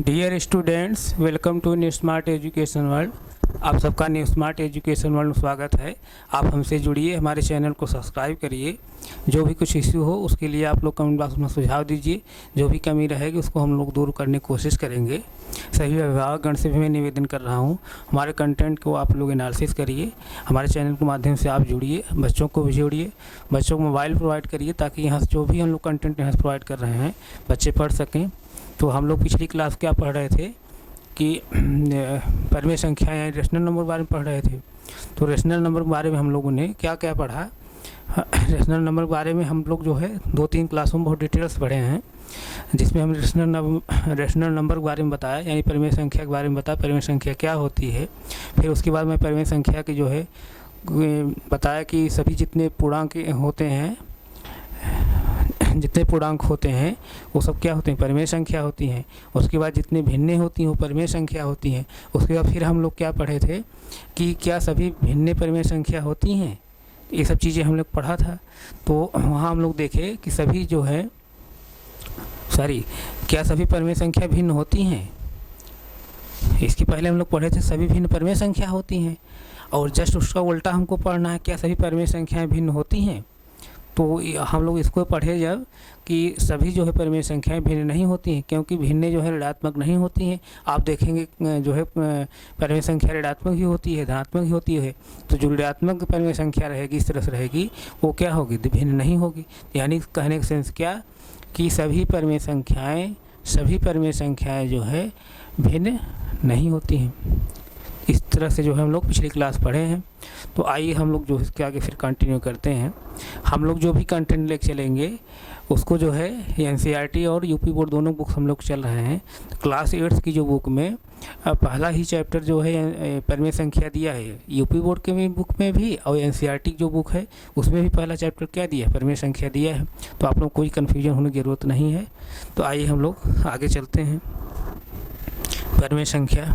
Dear students, welcome to new smart education world. आप सबका new smart education world में स्वागत है। आप हमसे जुड़िए, हमारे चैनल को सब्सक्राइब करिए। जो भी कुछ इश्यू हो उसके लिए आप लोग कमेंट बॉक्स में सुझाव दीजिए। जो भी कमी रहेगी उसको हम लोग दूर करने की कोशिश करेंगे। सभी अभिभावकगण से भी मैं निवेदन कर रहा हूँ, हमारे कंटेंट को आप लोग एनालिसिस करिए। हमारे चैनल के माध्यम से आप जुड़िए, बच्चों को भी जोड़िए, बच्चों को मोबाइल प्रोवाइड करिए ताकि यहाँ से जो भी हम लोग कंटेंट यहाँ से प्रोवाइड कर रहे हैं बच्चे पढ़ सकें। तो हम लोग पिछली क्लास क्या पढ़ रहे थे कि परिमेय संख्या या रेशनल नंबर के बारे में पढ़ रहे थे। तो रेशनल नंबर के बारे में हम लोगों ने क्या क्या पढ़ा। रेशनल नंबर के बारे में हम लोग जो है 2-3 क्लासों में बहुत डिटेल्स पढ़े हैं, जिसमें हम रेशनल नंबर के बारे में बताया, यानी परिमेय संख्या के बारे में बताया, परिमेय संख्या क्या होती है। फिर उसके बाद में परिमेय संख्या की जो है बताया कि सभी जितने पूर्णांक होते हैं, जितने पूर्णांक होते हैं वो सब क्या होते हैं, परिमेय संख्या होती हैं। उसके बाद जितने भिन्नें होती हैं वो परिमेय संख्या होती हैं। उसके बाद फिर हम लोग क्या पढ़े थे कि क्या सभी भिन्नें परिमेय संख्या होती हैं। ये सब चीज़ें हम लोग पढ़ा था। तो वहाँ हम लोग देखे कि सभी जो है क्या सभी परिमेय संख्या भिन्न होती हैं। इसके पहले हम लोग पढ़े थे सभी भिन्न परिमेय संख्या होती हैं, और जस्ट उसका उल्टा हमको पढ़ना है, क्या सभी परिमेय संख्याएँ भिन्न होती हैं। तो हम लोग इसको पढ़े जब कि सभी जो है परिमेय संख्याएं भिन्न नहीं होती हैं, क्योंकि भिन्न जो है ऋणात्मक नहीं होती हैं। आप देखेंगे जो है परिमेय संख्या ऋणात्मक ही होती है, धनात्मक ही होती है। तो जो ऋणात्मक परिमेय संख्या रहेगी, इस तरह से रहेगी, वो क्या होगी, भिन्न नहीं होगी। यानी कहने का सेंस क्या कि सभी परिमेय संख्याएँ जो है भिन्न नहीं होती हैं। इस तरह से जो है हम लोग पिछली क्लास पढ़े हैं। तो आइए हम लोग जो इसके आगे फिर कंटिन्यू करते हैं। हम लोग जो भी कंटेंट लेके चलेंगे उसको जो है एनसीईआरटी और यूपी बोर्ड दोनों बुक्स हम लोग चल रहे हैं। क्लास 8 की जो बुक में पहला ही चैप्टर जो है परिमेय संख्या दिया है, यूपी बोर्ड के भी बुक में भी, और एनसीईआरटी जो बुक है उसमें भी पहला चैप्टर क्या दिया है, परिमेय संख्या दिया है। तो आप लोग कोई कन्फ्यूजन होने की ज़रूरत नहीं है। तो आइए हम लोग आगे चलते हैं। परिमेय संख्या,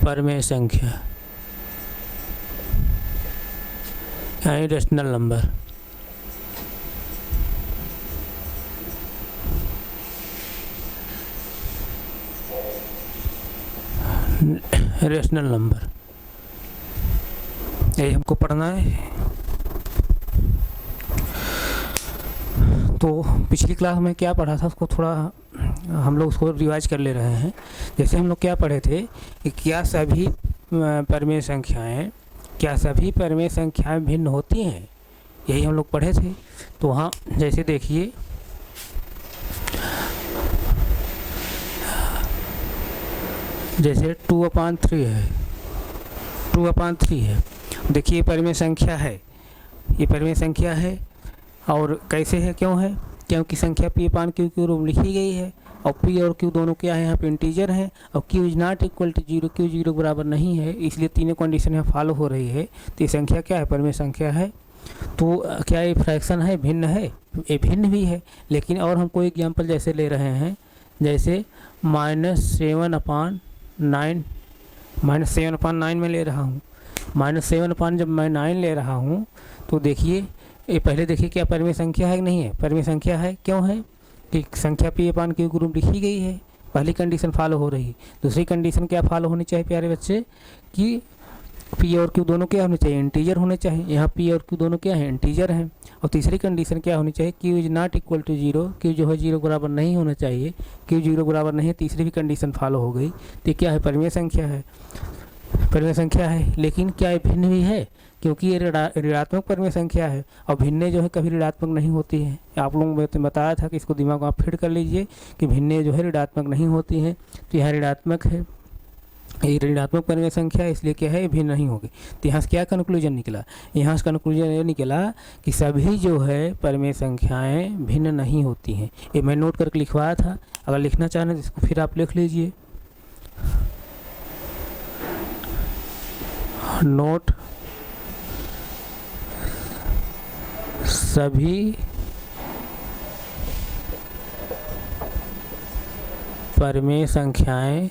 परिमेय संख्या यानी रेशनल नंबर। रेशनल नंबर यही हमको पढ़ना है। तो पिछली क्लास में क्या पढ़ा था उसको थोड़ा हम लोग उसको रिवाइज कर ले रहे हैं। जैसे हम लोग क्या पढ़े थे कि क्या सभी परिमेय संख्याएं भिन्न होती हैं, यही हम लोग पढ़े थे। तो वहाँ जैसे देखिए जैसे 2/3 है, 2/3 है। देखिए परिमेय संख्या है, ये परिमेय संख्या है। और कैसे है, क्यों है, क्योंकि संख्या P/Q के रूप में लिखी गई है, और P और Q दोनों क्या है, यहाँ पे इंटीजर हैं, और Q is not equal to 0, Q 0 बराबर नहीं है, इसलिए तीनों कंडीशन यहाँ फॉलो हो रही है। तो ये संख्या क्या है, परिमेय संख्या है। तो क्या ये फ्रैक्शन है, भिन्न है, ये भिन्न भी है। लेकिन और हम कोई एग्जाम्पल जैसे ले रहे हैं, जैसे -7/9 में ले रहा हूँ। -7/9 जब मैं 9 ले रहा हूँ तो देखिए ये पहले देखिए क्या परिमेय संख्या है कि नहीं है, परिमेय संख्या है। क्यों है कि संख्या P/Q के रूप लिखी गई है, पहली कंडीशन फॉलो हो रही है। दूसरी कंडीशन क्या फॉलो होनी चाहिए प्यारे बच्चे, कि P और Q दोनों क्या होने चाहिए, इंटीजर होने चाहिए। यहाँ P और Q दोनों क्या है, इंटीजर हैं। और तीसरी कंडीशन क्या होनी चाहिए, Q is not equal to 0, Q जो है 0 बराबर नहीं होना चाहिए। Q 0 बराबर नहीं है, तीसरी भी कंडीशन फॉलो हो गई। तो क्या है, परिमेय संख्या है, परिमेय संख्या है। लेकिन क्या ये भिन्न भी है, क्योंकि ये ऋणात्मक परिमेय संख्या है, और भिन्नें जो है कभी ऋणात्मक नहीं होती हैं। आप लोगों को बताया था कि इसको दिमाग में आप फिट कर लीजिए कि भिन्नें जो है ऋणात्मक नहीं होती हैं। तो यहाँ ऋणात्मक है, ये ऋणात्मक परिमेय संख्या है, इसलिए क्या है, ये भिन्न नहीं होगी। तो यहाँ से क्या कंक्लूजन निकला, यहाँ से कंक्लूजन ये निकला कि सभी जो है परिमेय संख्याएँ भिन्न नहीं होती हैं। ये मैं नोट करके लिखवाया था, अगर लिखना चाहें तो इसको फिर आप लिख लीजिए। नोट, सभी परिमेय संख्याएं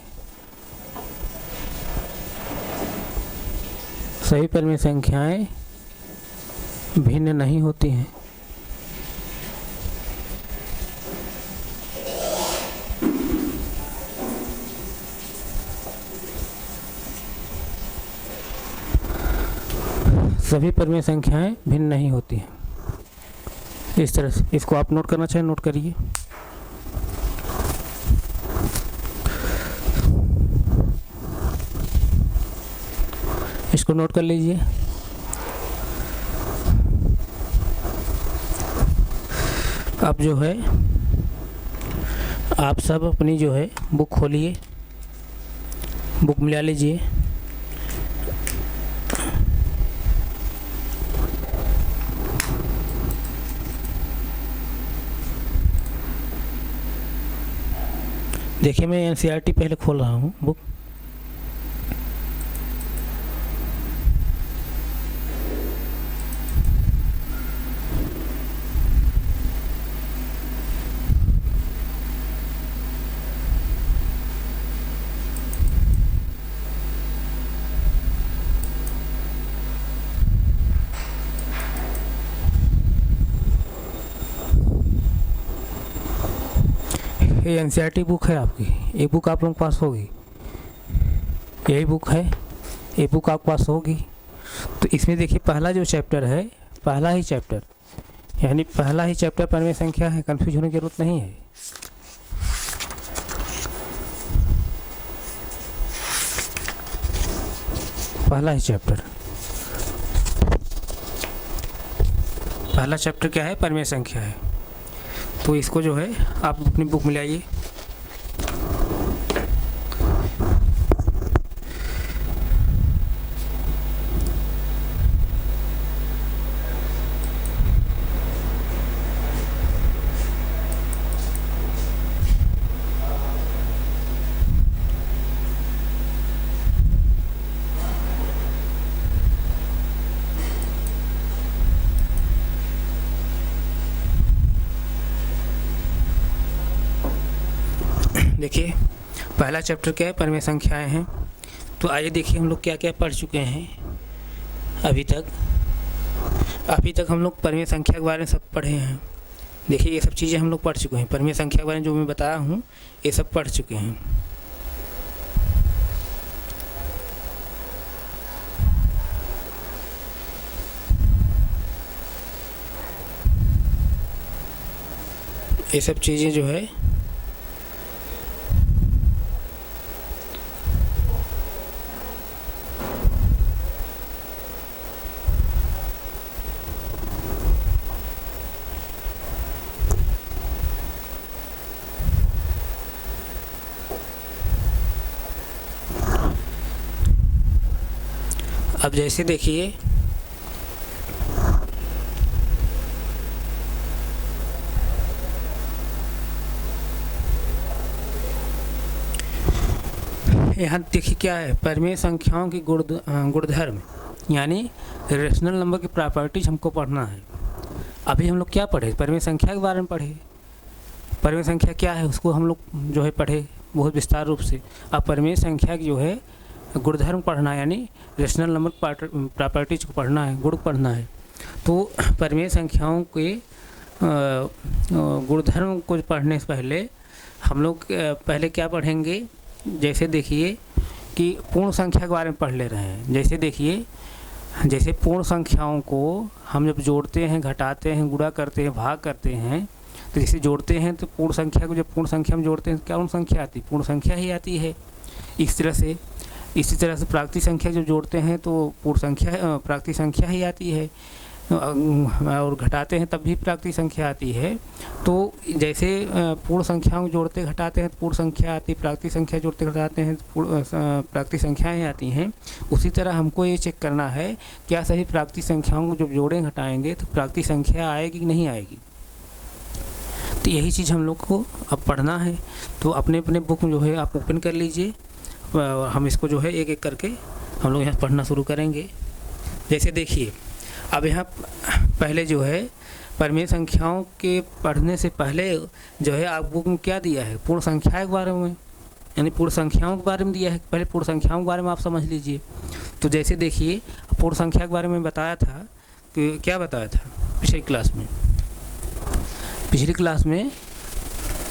सभी परिमेय संख्याएं भिन्न नहीं होती हैं। सभी परिमेय संख्याएं भिन्न नहीं होती हैं। इस तरह से इसको आप नोट करना चाहें नोट करिए। इसको नोट कर लीजिए। अब जो है आप सब अपनी जो है बुक खोलिए, बुक मिला लीजिए। देखिए मैं एनसीईआरटी पहले खोल रहा हूँ बुक। ये एनसीईआरटी बुक है आपकी, ये बुक आप लोगों के पास होगी, यही बुक है, ये बुक आपके पास होगी। तो इसमें देखिए पहला जो चैप्टर है, पहला ही चैप्टर यानी पहला ही चैप्टर परिमेय संख्या है, कंफ्यूज होने की जरूरत नहीं है। पहला ही चैप्टर, पहला चैप्टर क्या है? परिमेय संख्या है। तो इसको जो है आप अपनी बुक में लाइए। देखिए पहला चैप्टर क्या है? परिमेय संख्याएं हैं। तो आइए देखिए हम लोग क्या क्या पढ़ चुके हैं अभी तक हम लोग परिमेय संख्या के बारे में सब पढ़े हैं। देखिए ये सब चीज़ें हम लोग पढ़ चुके हैं। परिमेय संख्या के बारे में जो मैं बताया हूँ ये सब पढ़ चुके हैं। ये सब चीज़ें जो है अब जैसे देखिए यहाँ देखिए क्या है? परिमेय संख्याओं की गुणधर्म यानी रेशनल नंबर की प्रॉपर्टीज हमको पढ़ना है। अभी हम लोग क्या पढ़े? परिमेय संख्या के बारे में पढ़े। परिमेय संख्या क्या है उसको हम लोग जो है पढ़े बहुत विस्तार रूप से। अब परिमेय संख्या की जो है गुणधर्म पढ़ना है, यानी रेशनल नंबर प्रॉपर्टीज को पढ़ना है, गुण पढ़ना है। तो परिमेय संख्याओं के गुणधर्म को पढ़ने से पहले हम लोग पहले क्या पढ़ेंगे? जैसे देखिए कि पूर्ण संख्या के बारे में पढ़ ले रहे हैं। जैसे देखिए, जैसे पूर्ण संख्याओं को हम जब जोड़ते हैं, घटाते हैं, गुणा करते हैं, भाग करते हैं, तो जैसे जोड़ते हैं तो पूर्ण संख्या को जब पूर्ण संख्या में जोड़ते हैं तो क्या पूर्ण संख्या आती है? पूर्ण संख्या ही आती है। इसी तरह से प्राकृतिक संख्या जब जोड़ते हैं तो पूर्ण संख्या प्राकृतिक संख्या ही आती है, और घटाते हैं तब भी प्राकृतिक संख्या आती है। तो जैसे पूर्ण संख्याओं को जोड़ते घटाते हैं तो पूर्ण संख्या आती है, प्राकृतिक संख्या जोड़ते घटाते हैं तो प्राकृतिक संख्याएँ आती हैं। उसी तरह हमको ये चेक करना है क्या सभी प्राकृतिक संख्याओं को जब जोड़ें घटाएंगे तो प्राकृतिक संख्या आएगी कि नहीं आएगी। तो यही चीज़ हम लोग को अब पढ़ना है। तो अपने अपने बुक जो है आप ओपन कर लीजिए, हम इसको जो है एक एक करके हम लोग यहाँ पढ़ना शुरू करेंगे। जैसे देखिए अब यहाँ पहले जो है परिमेय संख्याओं के पढ़ने से पहले जो है आप बुक में क्या दिया है? पूर्ण संख्या के बारे में, यानी पूर्ण संख्याओं के बारे में दिया है। पहले पूर्ण संख्याओं के बारे में आप समझ लीजिए। तो जैसे देखिए पूर्ण संख्या के बारे में बताया था, क्या बताया था पिछली क्लास में? पिछली क्लास में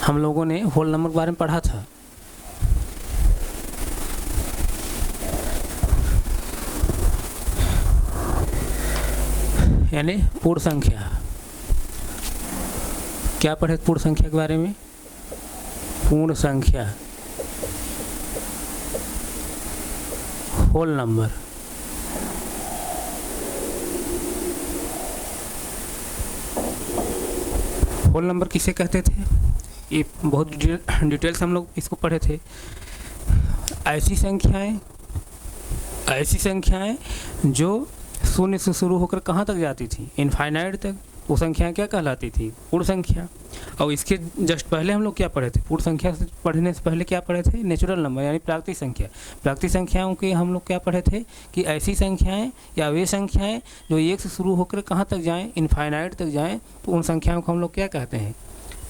हम लोगों ने होल नंबर के बारे में पढ़ा था। यानी पूर्ण संख्या। क्या पढ़े पूर्ण संख्या के बारे में? पूर्ण संख्या, होल नंबर। होल नंबर किसे कहते थे? ये बहुत डिटेल्स हम लोग इसको पढ़े थे। ऐसी संख्याएं जो शून्य से शुरू होकर कहाँ तक जाती थी? इनफाइनाइट तक। वो संख्याएं क्या कहलाती थी? पूर्ण संख्या। और इसके जस्ट पहले हम लोग क्या पढ़े थे? पूर्ण संख्या से पढ़ने से पहले क्या पढ़े थे? नेचुरल नंबर यानी प्राकृतिक संख्या। प्राकृतिक संख्याओं के हम लोग क्या पढ़े थे कि ऐसी संख्याएं या वे संख्याएं जो एक से शुरू होकर कहाँ तक जाएं? इनफाइनाइट तक जाएं, तो उन संख्याओं को हम लोग क्या कहते हैं?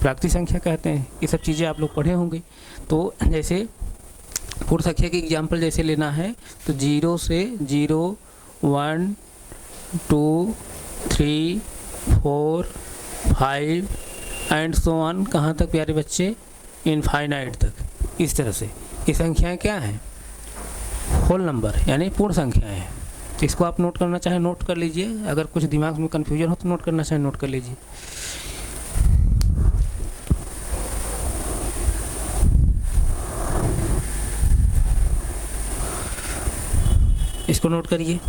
प्राकृतिक संख्या कहते हैं। ये सब चीज़ें आप लोग पढ़े होंगे। तो जैसे पूर्ण संख्या की एग्जाम्पल जैसे लेना है तो 0 से 0, 1, 2, 3, 4, 5 एंड सो ऑन, कहाँ तक प्यारे बच्चे? इनफाइनाइट तक। इस तरह से ये संख्याएं क्या हैं? होल नंबर यानी पूर्ण संख्याएं हैं। इसको आप नोट करना चाहें नोट कर लीजिए, अगर कुछ दिमाग में कन्फ्यूजन हो तो नोट करना चाहें नोट कर लीजिए। इसको नोट करिए।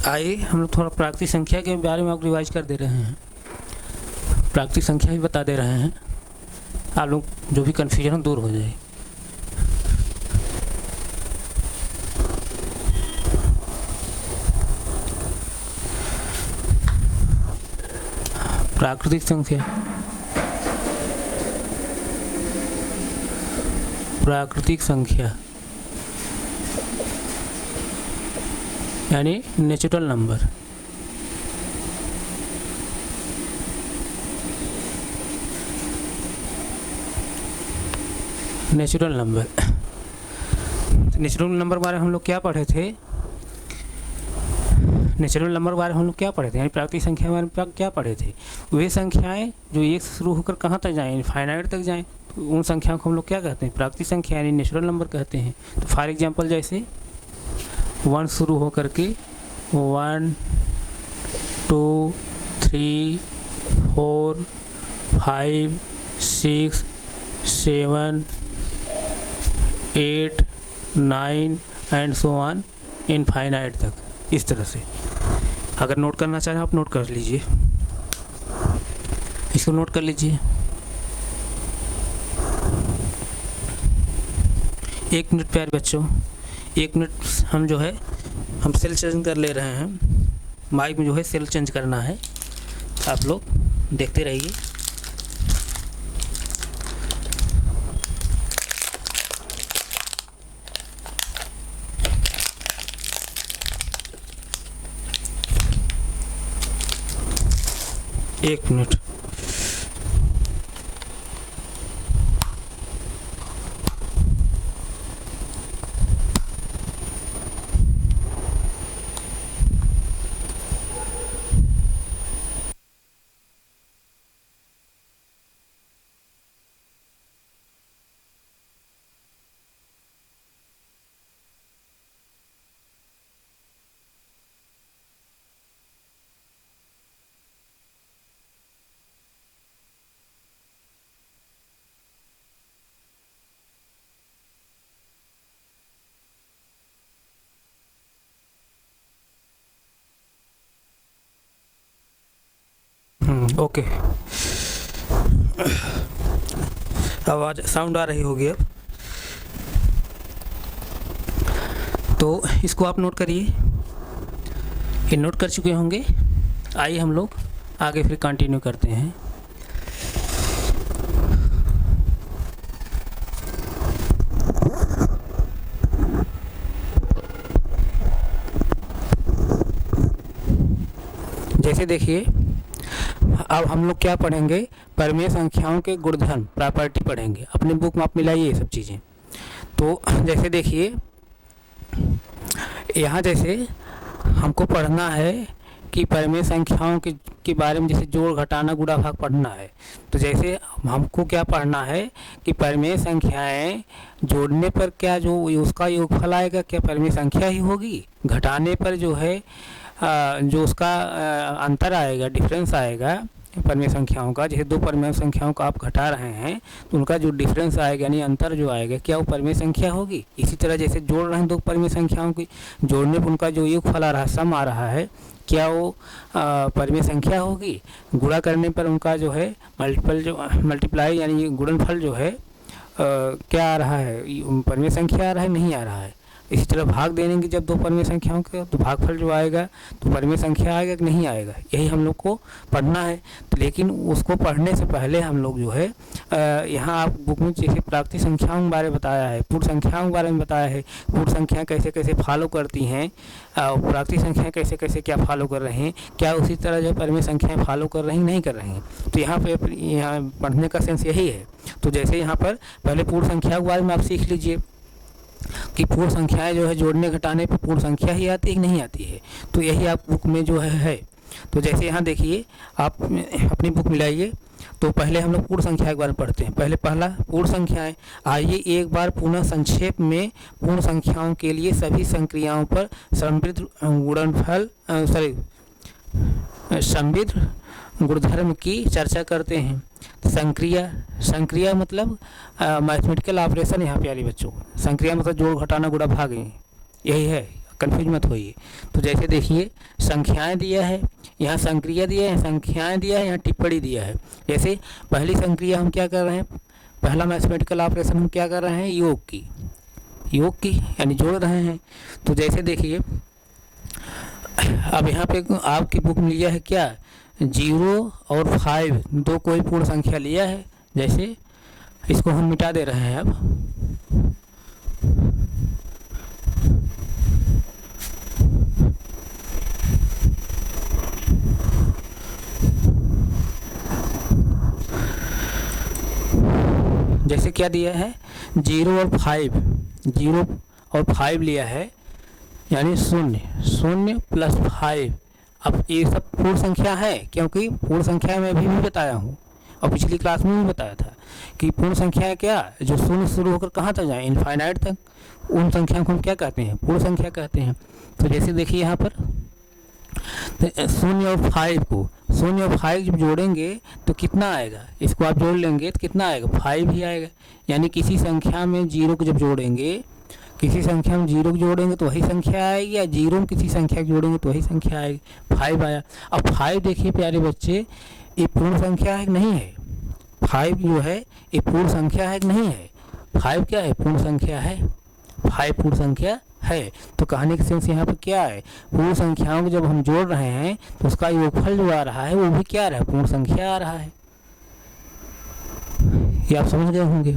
आइए हम लोग थोड़ा प्राकृतिक संख्या के बारे में आपको रिवाइज कर दे रहे हैं। प्राकृतिक संख्या भी बता दे रहे हैं, आप लोग जो भी कन्फ्यूजन हो दूर हो जाए। प्राकृतिक संख्या, प्राकृतिक संख्या यानी natural number. Natural number, natural number के बारे में हम लोग क्या पढ़े थे? नेचुरल नंबर के बारे में हम लोग क्या पढ़े थे? यानी प्राकृतिक संख्या के बारे में क्या पढ़े थे? वे संख्याएं जो एक से शुरू होकर कहाँ तक जाएं? इनफाइनाइट तक जाएं, तो उन संख्याओं को हम लोग क्या कहते हैं? प्राकृतिक संख्या यानी नेचुरल नंबर कहते हैं। तो फॉर एग्जांपल जैसे 1 शुरू होकर के 1, 2, 3, 4, 5, 6, 7, 8, 9 एंड सो ऑन इनफाइनाइट तक। इस तरह से अगर नोट करना चाहें आप नोट कर लीजिए, इसको नोट कर लीजिए। 1 मिनट प्यारे बच्चों, 1 मिनट हम जो है हम सेल चेंज कर ले रहे हैं। माइक में जो है सेल चेंज करना है, आप लोग देखते रहिए। एक मिनट। ओके, आवाज़ साउंड आ रही होगी अब। तो इसको आप नोट करिए, ये नोट कर चुके होंगे। आइए हम लोग आगे फिर कंटिन्यू करते हैं। जैसे देखिए, अब हम लोग क्या पढ़ेंगे, परिमेय संख्याओं के गुणधर्म, प्रॉपर्टी पढ़ेंगे। अपने बुक में आप मिलाइए ये सब चीज़ें। तो जैसे देखिए, यहाँ जैसे हमको पढ़ना है कि परिमेय संख्याओं के बारे में, जैसे जोड़, घटाना, गुणा, भाग पढ़ना है। तो जैसे हमको क्या पढ़ना है कि परिमेय संख्याएं जोड़ने पर क्या जो उसका योगफल आएगा, क्या परिमेय संख्या ही होगी। घटाने पर जो है जो उसका अंतर आएगा, डिफरेंस आएगा परिमेय संख्याओं का, जैसे दो परिमेय संख्याओं का आप घटा रहे हैं तो उनका जो डिफरेंस आएगा यानी अंतर जो आएगा, क्या वो परिमेय संख्या होगी। इसी तरह जैसे जोड़ रहे हैं दो परिमेय संख्याओं की, जोड़ने पर उनका जो योगफल आ रहा है, सम आ रहा है, क्या वो परिमेय संख्या होगी। गुणा करने पर उनका जो है मल्टीप्लाई यानी गुणनफल जो है क्या आ रहा है, परिमेय संख्या आ रहा है, नहीं आ रहा है। इसी तरह भाग देने की जब दो परिमेय संख्याओं के, तो भागफल जो आएगा तो परिमेय संख्या आएगा कि नहीं आएगा, यही हम लोग को पढ़ना है। तो लेकिन उसको पढ़ने से पहले हम लोग जो है यहाँ आप बुक में जैसे प्राकृतिक संख्याओं के बारे में बताया है, पूर्ण संख्याओं के बारे में बताया है, पूर्ण संख्याएँ कैसे कैसे फॉलो करती हैं, प्राकृतिक संख्याएँ कैसे कैसे क्या फॉलो कर रहे हैं, क्या उसी तरह जो परिमेय संख्याएँ फॉलो कर रही नहीं कर रही हैं। तो यहाँ पढ़ने का सेंस यही है। तो जैसे यहाँ पर पहले पूर्ण संख्या के बारे में आप सीख लीजिए कि पूर्ण संख्याएं जो है जोड़ने घटाने पर पूर्ण संख्या ही आती है कि नहीं आती है। तो यही आप बुक में जो है। तो जैसे यहाँ देखिए, आप अपनी बुक मिलाइए। तो पहले हम लोग पूर्ण संख्या के बारे में पढ़ते हैं। पहला पूर्ण संख्याएं। आइए एक बार पुनः संक्षेप में पूर्ण संख्याओं के लिए सभी संक्रियाओं पर समृद्ध गुणनफल समृद्ध गुणधर्म की चर्चा करते हैं। संक्रिया मतलब मैथमेटिकल ऑपरेशन। यहाँ प्यारे बच्चों, संक्रिया मतलब जोड़, घटाना, गुणा, भाग, यही है, कंफ्यूज मत होइए। तो जैसे देखिए, संख्याएं दिया है, यहाँ संक्रिया दिया है, संख्याएं दिया है, यहाँ टिप्पणी दिया है। जैसे पहली संक्रिया हम क्या कर रहे हैं, पहला मैथमेटिकल ऑपरेशन हम क्या कर रहे हैं, योग की यानी जोड़ रहे हैं। तो जैसे देखिए, अब यहाँ पे आपकी बुक में लिया है क्या, 0 और 5 दो कोई पूर्ण संख्या लिया है। जैसे इसको हम मिटा दे रहे हैं। अब जैसे क्या दिया है, 0 और 5 लिया है, यानी 0 प्लस 5। अब ये सब पूर्ण संख्या है, क्योंकि पूर्ण संख्या में भी बताया हूँ और पिछली क्लास में भी बताया था कि पूर्ण संख्या है क्या, जो शून्य शुरू होकर कहाँ तक जाए, इनफाइनाइट तक, उन संख्या को हम क्या कहते हैं, पूर्ण संख्या कहते हैं। तो जैसे देखिए यहाँ पर 0 और 5 जब जोड़ेंगे तो कितना आएगा, इसको आप जोड़ लेंगे तो कितना आएगा, 5 ही आएगा। यानी किसी संख्या में 0 को जब जोड़ेंगे, किसी संख्या में 0 को जोड़ेंगे तो वही संख्या आएगी, या 0 में किसी संख्या को जोड़ेंगे तो वही संख्या आएगी। 5 आया। अब 5 देखिए प्यारे बच्चे, ये पूर्ण संख्या है कि नहीं है, 5 जो है ये पूर्ण संख्या है कि नहीं है, 5 क्या है, पूर्ण संख्या है, 5 पूर्ण संख्या है। तो कहने के सेंस यहाँ पर क्या है, पूर्ण संख्याओं को जब हम जोड़ रहे हैं तो उसका योगफल जो आ रहा है वो भी क्या आ रहा है, पूर्ण संख्या आ रहा है। ये आप समझ गए होंगे।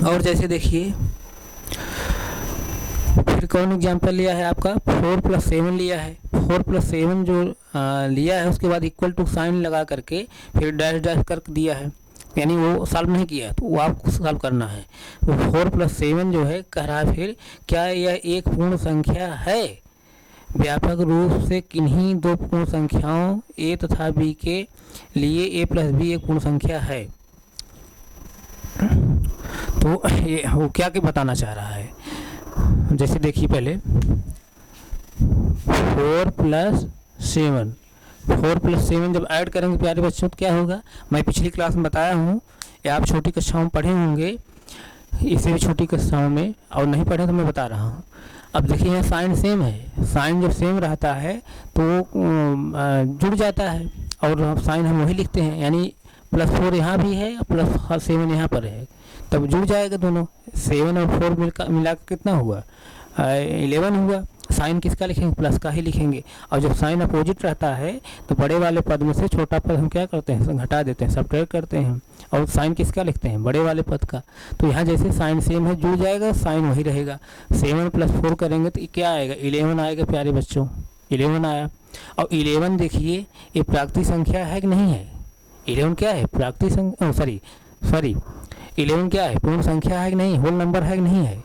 और जैसे देखिए, फिर कौन एग्जाम्पल लिया है आपका, 4 + 7 लिया है। 4 + 7 जो लिया है, उसके बाद इक्वल टू साइन लगा करके फिर डैश डैश कर दिया है, यानी वो सॉल्व नहीं किया है, तो वो आपको सॉल्व करना है। तो 4 + 7 जो है कह रहा है, फिर क्या यह एक पूर्ण संख्या है, व्यापक रूप से किन्हीं दो पूर्ण संख्याओं a तथा b के लिए a + b एक पूर्ण संख्या है। तो ये वो क्या बताना चाह रहा है, जैसे देखिए पहले 4 + 7 जब ऐड करेंगे प्यारे बच्चों तो क्या होगा, मैं पिछली क्लास में बताया हूँ, या आप छोटी कक्षाओं में पढ़े होंगे, इसे भी छोटी कक्षाओं में, और नहीं पढ़े तो मैं बता रहा हूँ। अब देखिए यहाँ साइन सेम है, साइन जब सेम रहता है तो जुड़ जाता है, और साइन हम वही लिखते हैं, यानी +4 यहाँ भी है, +7 यहाँ पर है, तब जुड़ जाएगा दोनों। 7 और 4 मिला कर कितना हुआ, 11 हुआ। साइन किसका लिखेंगे, प्लस का ही लिखेंगे। और जब साइन अपोजिट रहता है तो बड़े वाले पद में से छोटा पद हम क्या करते हैं, घटा देते हैं, सब्ट्रैक्ट करते हैं, और साइन किसका लिखते हैं, बड़े वाले पद का। तो यहाँ जैसे साइन सेम है, जुड़ जाएगा, साइन वही रहेगा। 7 + 4 करेंगे तो क्या आएगा, 11 आएगा प्यारे बच्चों, 11 आया। और 11 देखिए ये प्राकृतिक संख्या है कि नहीं है, 11 क्या है, प्राकृतिक संख्या, सॉरी 11 क्या है, पूर्ण संख्या है कि नहीं, होल नंबर है कि नहीं है,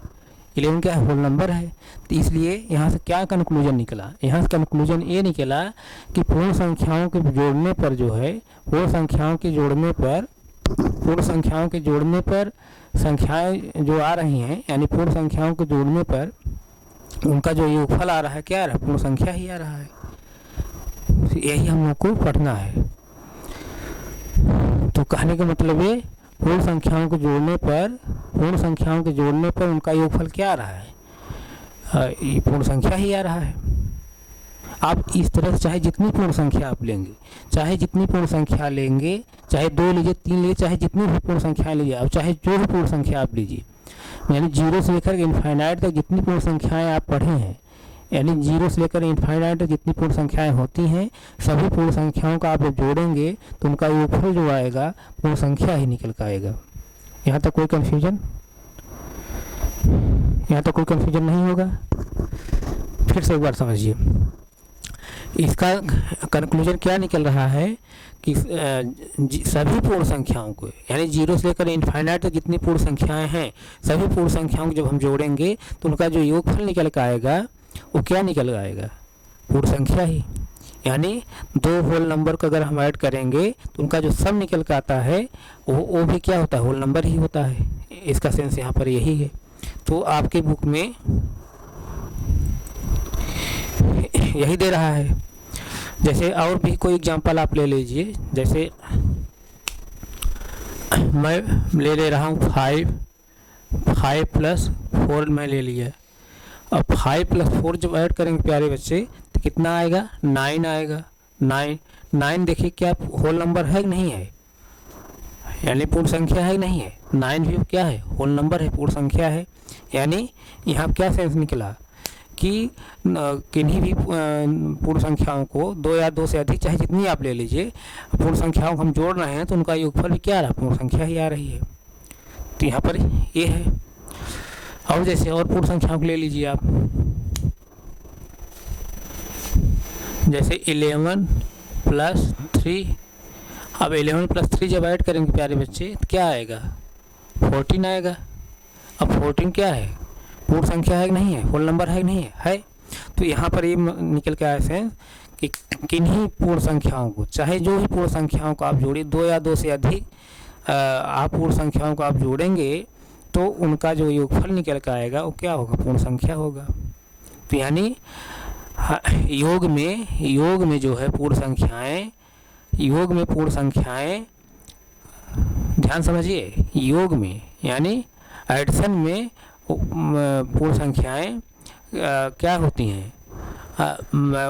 11 क्या है, होल नंबर है। तो इसलिए यहाँ से क्या कंक्लूजन निकला, यहाँ से कंक्लूजन ये निकला कि पूर्ण संख्याओं के जोड़ने पर जो है, पूर्ण संख्याओं के जोड़ने पर संख्याएं जो आ रही हैं, यानी पूर्ण संख्याओं के जोड़ने पर उनका जो योगफल आ रहा है, क्या आ रहा है, पूर्ण संख्या ही आ रहा है। यही हम लोग को पढ़ना है। तो कहने का मतलब ये पूर्ण संख्याओं के जोड़ने पर उनका योगफल क्या आ रहा है, ये पूर्ण संख्या ही आ रहा है। आप इस तरह से चाहे जितनी पूर्ण संख्या आप लेंगे, चाहे 2 लीजिए, 3 लीजिए, चाहे जितनी भी पूर्ण संख्याएं लीजिए, और चाहे जो भी पूर्ण संख्या आप लीजिए, यानी 0 से लेकर इनफाइनाइट तक जितनी पूर्ण संख्याएं आप पढ़े हैं, यानी 0 से लेकर इनफाइनाइट तक जितनी पूर्ण संख्याएं होती हैं, सभी पूर्ण संख्याओं का आप जब जोड़ेंगे तो उनका योगफल जो आएगा पूर्ण संख्या ही निकल कर आएगा। यहाँ तक कोई कन्फ्यूजन नहीं होगा। फिर से एक बार समझिए, इसका कंक्लूजन क्या निकल रहा है कि सभी पूर्ण संख्याओं को, यानी 0 से लेकर इनफाइनाइट तक जितनी पूर्ण संख्याएं हैं, सभी पूर्ण संख्याओं को जब हम जोड़ेंगे तो उनका जो योगफल निकल कर आएगा वो क्या निकल कर आएगा, पूर्ण संख्या ही। यानी 2 होल नंबर को अगर हम ऐड करेंगे तो उनका जो सम निकल कर आता है वो भी क्या होता है, होल नंबर ही होता है। इसका सेंस यहाँ पर यही है। तो आपके बुक में यही दे रहा है। जैसे और भी कोई एग्जांपल आप ले लीजिए, जैसे मैं ले रहा हूँ 5 + 4 मैं ले लिया। अब 5 + 4 जब ऐड करेंगे प्यारे बच्चे तो कितना आएगा, 9 आएगा। 9 देखिए क्या होल नंबर है कि नहीं है, यानी पूर्ण संख्या है कि नहीं है। 9 भी क्या है, होल नंबर है, पूर्ण संख्या है। यानी यहाँ क्या सेंस निकला कि किन्हीं भी पूर्ण संख्याओं को 2 या 2 से अधिक, चाहे जितनी आप ले लीजिए, पूर्ण संख्याओं को हम जोड़ रहे हैं तो उनका योगफल भी क्या आ रहा है, पूर्ण संख्या ही आ रही है। तो यहाँ पर ये है। और जैसे और पूर्ण संख्याओं को ले लीजिए आप, जैसे 11 + 3। अब 11 + 3 जब ऐड करेंगे प्यारे बच्चे तो क्या आएगा, 14 आएगा। अब 14 क्या है, पूर्ण संख्या है कि नहीं है, होल नंबर है कि नहीं है। तो यहाँ पर ये निकल के आया सेंस कि किन्हीं पूर्ण संख्याओं को, चाहे जो भी पूर्ण संख्याओं को आप जोड़िए, 2 या 2 से अधिक आप पूर्ण संख्याओं को आप जोड़ेंगे तो उनका जो योगफल निकल कर आएगा वो क्या होगा, पूर्ण संख्या होगा। तो यानी योग में जो है पूर्ण संख्याएं, ध्यान समझिए, योग में यानी एडिशन में पूर्ण संख्याएं क्या होती हैं,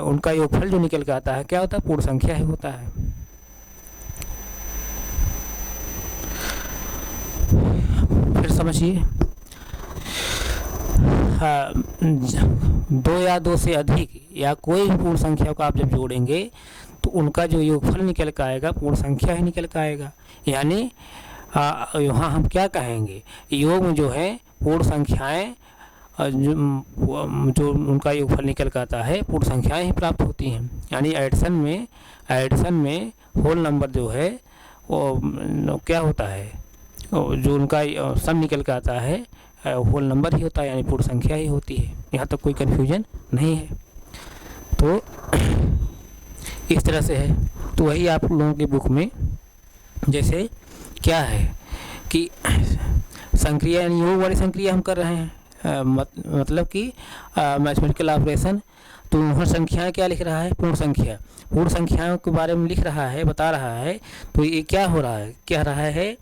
उनका योगफल जो निकल के आता है क्या होता है, पूर्ण संख्या ही होता है। फिर समझिए, 2 या 2 से अधिक या कोई भी पूर्ण संख्या को आप जब जोड़ेंगे तो उनका जो योगफल निकल कर आएगा पूर्ण संख्या ही निकल कर आएगा। यानी यहाँ हम क्या कहेंगे, योग में जो है पूर्ण संख्याएं जो उनका योगफल निकल कर आता है पूर्ण संख्याएं ही प्राप्त होती हैं। यानी एडिशन में होल नंबर जो है वो क्या होता है, जो उनका सम निकल कर आता है होल नंबर ही होता है, यानी पूर्ण संख्या ही होती है। यहाँ तक कोई कन्फ्यूजन नहीं है। तो इस तरह से है। तो वही आप लोगों की बुक में जैसे क्या है कि संक्रिया, यानी योग वाली संक्रिया हम कर रहे हैं, मतलब कि मैथमेटिकल ऑपरेशन। तो वहाँ संख्याएं क्या लिख रहा है, पूर्ण संख्याओं के बारे में लिख रहा है, बता रहा है। तो ये क्या हो रहा है, कह रहा है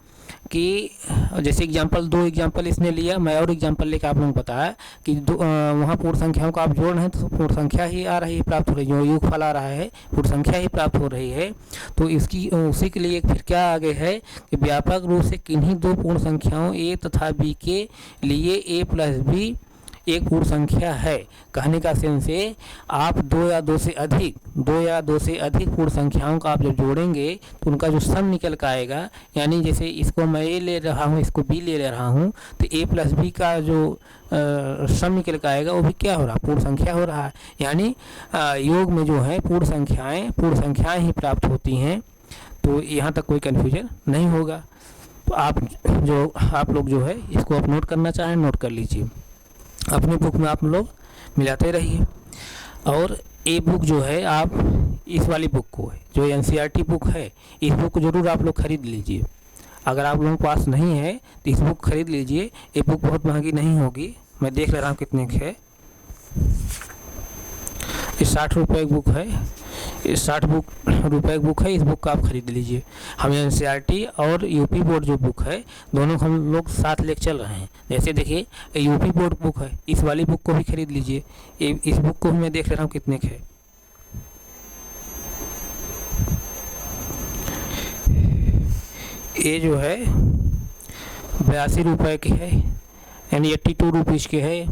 कि जैसे दो एग्जाम्पल इसने लिया, मैं और एग्जाम्पल लेकर आप लोगों को बताया कि वहाँ पूर्ण संख्याओं को आप जोड़ रहे हैं तो पूर्ण संख्या ही आ रही है, प्राप्त हो रही है, जो योगफल आ रहा है पूर्ण संख्या ही प्राप्त हो रही है। तो उसी के लिए फिर क्या आगे है कि व्यापक रूप से किन्हीं 2 पूर्ण संख्याओं a तथा b के लिए a + b एक पूर्ण संख्या है। कहने का सेंस है आप दो या दो से अधिक पूर्ण संख्याओं का आप जब जोड़ेंगे तो उनका जो सम निकल कर आएगा, यानी जैसे इसको मैं ए ले रहा हूँ, इसको बी ले रहा हूँ, तो ए प्लस बी का जो सम निकल कर आएगा वो भी क्या हो रहा है, पूर्ण संख्या हो रहा है। यानी योग में जो है पूर्ण संख्याएं ही प्राप्त होती हैं। तो यहाँ तक कोई कन्फ्यूजन नहीं होगा। तो आप लोग जो है इसको आप नोट करना चाहें नोट कर लीजिए, अपने बुक में आप लोग मिलाते रहिए। और ये बुक जो है आप इस वाली बुक को, जो एनसीईआरटी बुक है, इस बुक को ज़रूर आप लोग ख़रीद लीजिए। अगर आप लोगों के पास नहीं है तो इस बुक खरीद लीजिए। ये बुक बहुत महंगी नहीं होगी, मैं देख ले रहा हूँ कितने की है। ये 60 रुपये की बुक है, ये 60 रुपये की बुक है। इस बुक का आप खरीद लीजिए। हम एनसीईआरटी और यूपी बोर्ड जो बुक है दोनों हम लोग साथ लेके चल रहे हैं। जैसे देखिए यूपी बोर्ड बुक है, इस वाली बुक को भी खरीद लीजिए। इस बुक को मैं देख ले रहा हूँ कितने की है। ये जो है 82 रुपये की है, यानी 82 रुपीज़ की है।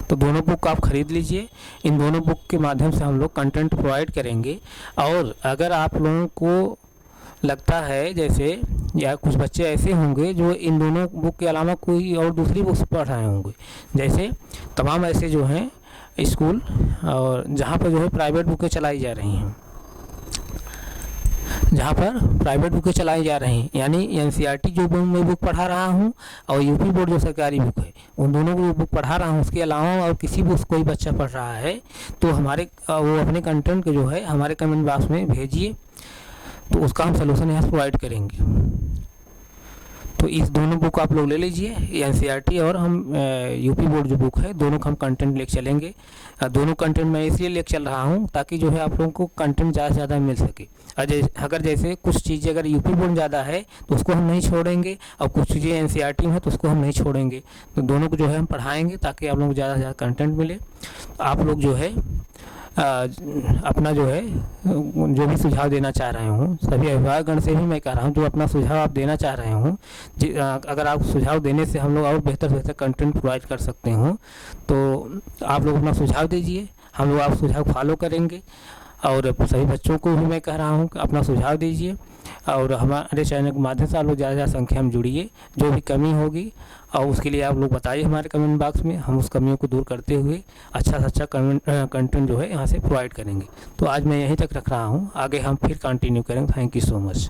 तो दोनों बुक आप खरीद लीजिए। इन दोनों बुक के माध्यम से हम लोग कंटेंट प्रोवाइड करेंगे। और अगर आप लोगों को लगता है जैसे, या कुछ बच्चे ऐसे होंगे जो इन दोनों बुक के अलावा कोई और दूसरी बुक्स पढ़ रहे होंगे, जैसे तमाम ऐसे जो हैं स्कूल और जहाँ पर जो है प्राइवेट बुकें चलाई जा रही हैं, यानी एनसीईआरटी जो मैं बुक पढ़ा रहा हूँ और यूपी बोर्ड जो सरकारी बुक है, उन दोनों को बुक पढ़ा रहा हूँ, उसके अलावा और किसी बुक कोई बच्चा पढ़ रहा है तो वो अपने कंटेंट को जो है हमारे कमेंट बॉक्स में भेजिए, तो उसका हम सलूशन यहाँ प्रोवाइड करेंगे। तो इस दोनों बुक आप लोग ले लीजिए, एनसीईआरटी और हम यूपी बोर्ड जो बुक है, दोनों का हम कंटेंट लेके चलेंगे। दोनों कंटेंट मैं इसलिए लेके चल रहा हूँ ताकि जो है आप लोगों को कंटेंट ज़्यादा से ज़्यादा मिल सके। अगर जैसे कुछ चीज़ें अगर यूपी बोर्ड ज़्यादा है तो उसको हम नहीं छोड़ेंगे, और कुछ चीज़ें एनसीईआरटी में है तो उसको हम नहीं छोड़ेंगे। तो दोनों को जो है हम पढ़ाएँगे ताकि आप लोगों को ज़्यादा से ज़्यादा कंटेंट मिले। आप लोग जो है अपना जो है जो भी सुझाव देना चाह रहे हूँ, सभी अभिभावकगण से भी मैं कह रहा हूँ, जो अपना सुझाव आप देना चाह रहे हूँ, अगर आप सुझाव देने से हम लोग और बेहतर से बेहतर कंटेंट प्रोवाइड कर सकते हो तो आप लोग अपना सुझाव दीजिए, हम लोग आप सुझाव फॉलो करेंगे। और सभी बच्चों को भी मैं कह रहा हूँ कि अपना सुझाव दीजिए और हमारे चैनल के माध्यम से आप लोग ज़्यादा संख्या में जुड़िए। जो भी कमी होगी और उसके लिए आप लोग बताइए हमारे कमेंट बॉक्स में, हम उस कमियों को दूर करते हुए अच्छा से अच्छा कंटेंट जो है यहाँ से प्रोवाइड करेंगे। तो आज मैं यहीं तक रख रहा हूँ, आगे हम फिर कंटिन्यू करेंगे। Thank you so much.